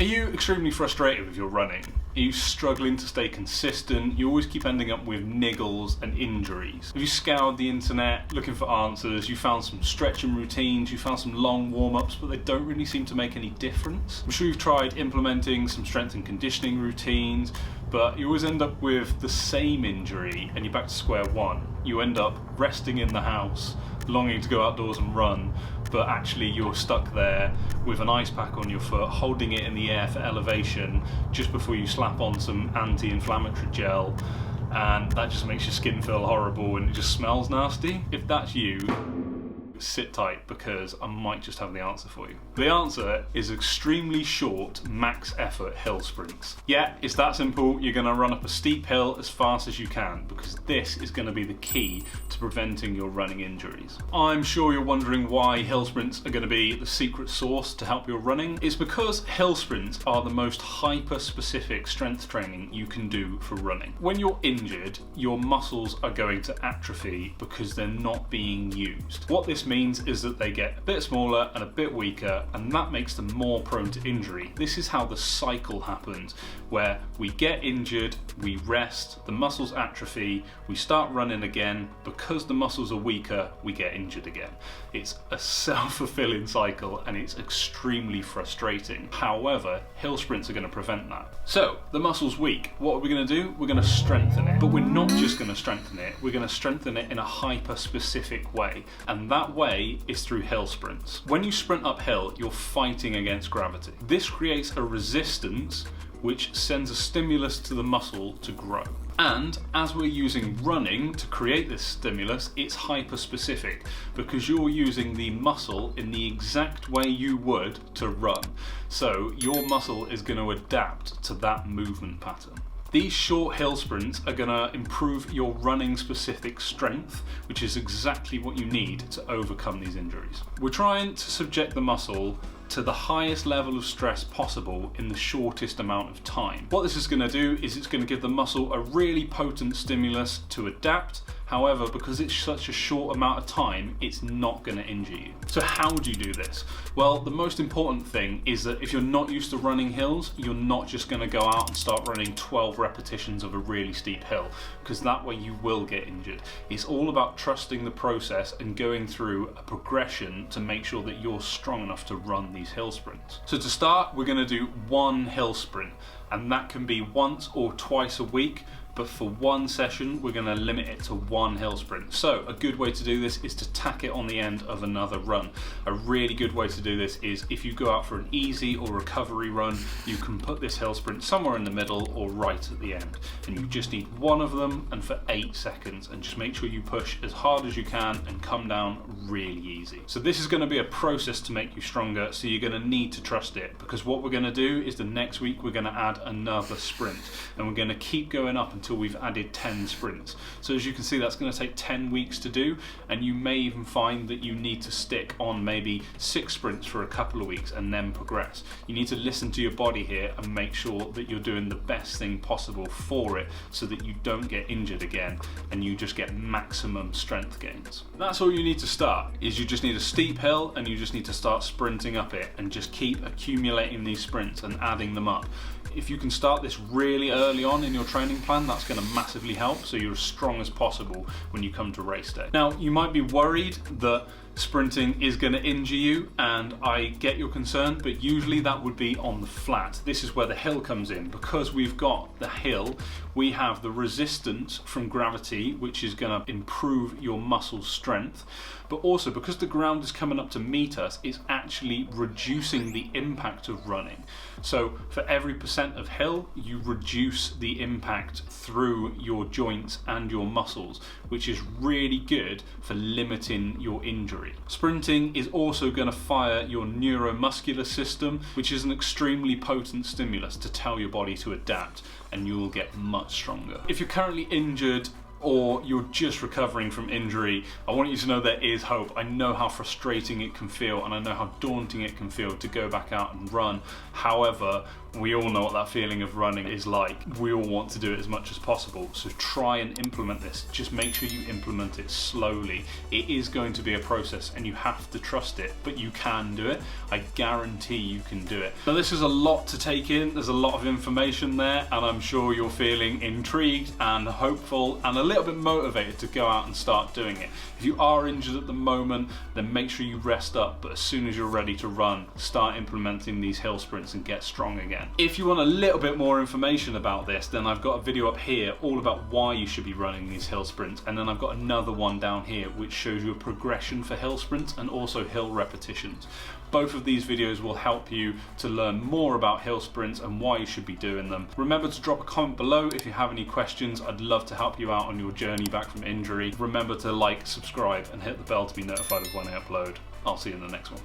Are you extremely frustrated with your running? Are you struggling to stay consistent? You always keep ending up with niggles and injuries. Have you scoured the internet looking for answers? You found some stretching routines, you found some long warm-ups, but they don't really seem to make any difference. I'm sure you've tried implementing some strength and conditioning routines, but you always end up with the same injury and you're back to square one. You end up resting in the house, longing to go outdoors and run, but actually you're stuck there with an ice pack on your foot, holding it in the air for elevation just before you slap on some anti-inflammatory gel, and that just makes your skin feel horrible and it just smells nasty. If that's you, sit tight, because I might just have the answer for you. The answer is extremely short, max effort hill sprints. Yeah, it's that simple. You're gonna run up a steep hill as fast as you can, because this is gonna be the key to preventing your running injuries. I'm sure you're wondering why hill sprints are gonna be the secret sauce to help your running. It's because hill sprints are the most hyper-specific strength training you can do for running. When you're injured, your muscles are going to atrophy because they're not being used. What this means is that they get a bit smaller and a bit weaker, and that makes them more prone to injury. This is how the cycle happens, where we get injured, we rest, the muscles atrophy, we start running again. Because the muscles are weaker, we get injured again. It's a self-fulfilling cycle and it's extremely frustrating. However, hill sprints are going to prevent that. So, the muscle's weak. What are we going to do? We're going to strengthen it. But we're not just going to strengthen it, we're going to strengthen it in a hyper-specific way. And that way is through hill sprints. When you sprint uphill, you're fighting against gravity. This creates a resistance which sends a stimulus to the muscle to grow. And as we're using running to create this stimulus, it's hyper-specific because you're using the muscle in the exact way you would to run. So your muscle is going to adapt to that movement pattern. These short hill sprints are going to improve your running specific strength, which is exactly what you need to overcome these injuries. We're trying to subject the muscle to the highest level of stress possible in the shortest amount of time. What this is going to do is it's going to give the muscle a really potent stimulus to adapt. However, because it's such a short amount of time, it's not going to injure you. So how do you do this? Well, the most important thing is that if you're not used to running hills, you're not just going to go out and start running 12 repetitions of a really steep hill, because that way you will get injured. It's all about trusting the process and going through a progression to make sure that you're strong enough to run these hill sprints. So to start, we're going to do one hill sprint, and that can be once or twice a week. But for one session, we're going to limit it to one hill sprint. So a good way to do this is to tack it on the end of another run. A really good way to do this is if you go out for an easy or recovery run, you can put this hill sprint somewhere in the middle or right at the end. And you just need one of them, and for 8 seconds, and just make sure you push as hard as you can and come down really easy. So this is going to be a process to make you stronger, so you're going to need to trust it, because what we're going to do is the next week we're going to add another sprint, and we're going to keep going up until we've added 10 sprints. So as you can see, that's going to take 10 weeks to do, and you may even find that you need to stick on maybe 6 sprints for a couple of weeks and then progress. You need to listen to your body here and make sure that you're doing the best thing possible for it, so that you don't get injured again and you just get maximum strength gains. That's all you need to start, is you just need a steep hill and you just need to start sprinting up it, and just keep accumulating these sprints and adding them up. If you can start this really early on in your training plan, that's going to massively help, so you're as strong as possible when you come to race day. Now, you might be worried that sprinting is going to injure you, and I get your concern, but usually that would be on the flat. This is where the hill comes in. Because we've got the hill, we have the resistance from gravity, which is going to improve your muscle strength. But also, because the ground is coming up to meet us, it's actually reducing the impact of running. So for every percent of hill, you reduce the impact through your joints and your muscles, which is really good for limiting your injury. Sprinting is also going to fire your neuromuscular system, which is an extremely potent stimulus to tell your body to adapt, and you will get much stronger. If you're currently injured or you're just recovering from injury, I want you to know there is hope. I know how frustrating it can feel, and I know how daunting it can feel to go back out and run. However, we all know what that feeling of running is like. We all want to do it as much as possible, so try and implement this. Just make sure you implement it slowly. It is going to be a process and you have to trust it, but you can do it. I guarantee you can do it. Now, this is a lot to take in. There's a lot of information there, and I'm sure you're feeling intrigued and hopeful and a little bit motivated to go out and start doing it. If you are injured at the moment, then make sure you rest up, but as soon as you're ready to run, start implementing these hill sprints and get strong again. If you want a little bit more information about this, then I've got a video up here all about why you should be running these hill sprints, and then I've got another one down here which shows you a progression for hill sprints and also hill repetitions. Both of these videos will help you to learn more about hill sprints and why you should be doing them. Remember to drop a comment below if you have any questions. I'd love to help you out on your journey back from injury. Remember to like, subscribe, and hit the bell to be notified of when I upload. I'll see you in the next one.